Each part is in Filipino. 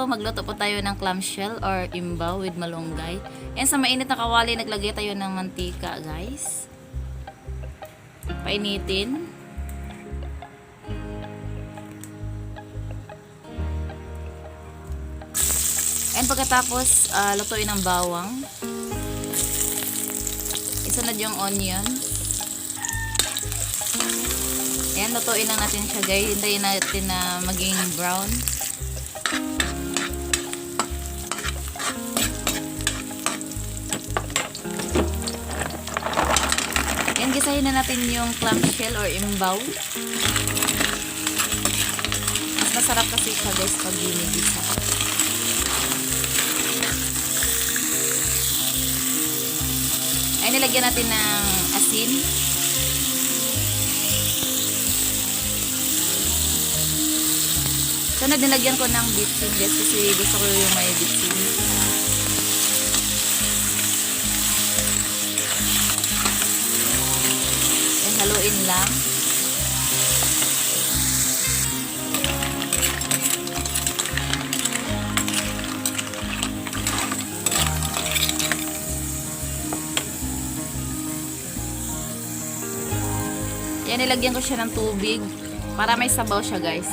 magluto po tayo ng clamshell or imbaw with malunggay. Yan, sa mainit na kawali, naglagay tayo ng mantika, guys. Painitin. And pagkatapos, lutuin ang bawang. Isunod yung onion. Ayan, lutuin lang natin siya, guys. Hintayin natin na maging brown. Ayan, gisahin na natin yung clamshell or imbaw. Mas masarap kasi siya, guys, pag ginigisa. Ay, nilagyan natin ng asin. Sunod, nilagyan ko ng bitsin, guys, kasi gusto ko yung may bitsin. Yan, haluin lang. Yan, nilagyan ko siya ng tubig para may sabaw siya, guys.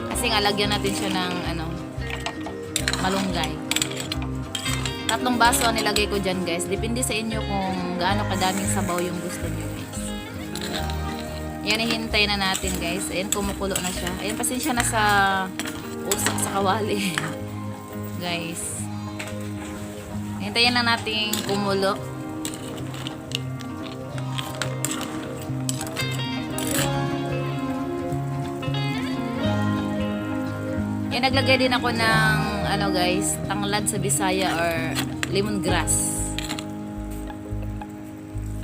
Kasi nga, lagyan natin siya ng malunggay. 3 baso ang nilagay ko dyan, guys. Depende sa inyo kung gaano kadaming sabaw yung gusto nyo, guys. Yan, ihintay na natin, guys. Ayan, kumukulo na siya. Ayan, pasensya na sa usok sa kawali. Guys. Hintayin lang natin kumulo. Yan, naglagay din ako ng guys, tanglad sa Bisaya or lemongrass.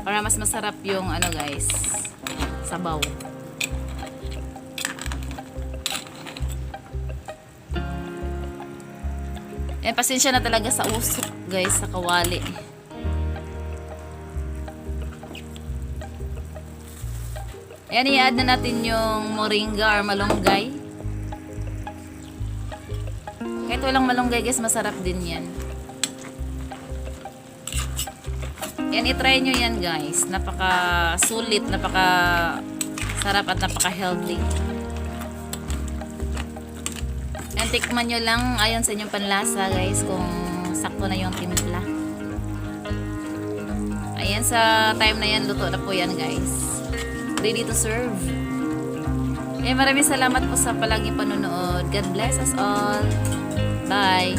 Para mas masarap yung guys, sabaw. Yan, pasensya na talaga sa usok, guys, sa kawali. Yan, i-add na natin yung moringa or malunggay. Kahit walang malunggay, guys, masarap din yan. Yan, itry nyo yan, guys. Napaka-sulit, napaka-sarap at napaka-healthy. Yan, tikman nyo lang ayon sa inyong panlasa, guys, kung sakto na yung timpla. Ayan, sa time na yan, luto na po yan, guys. Ready to serve. Yan, maraming salamat po sa palaging panonood. God bless us all. Bye!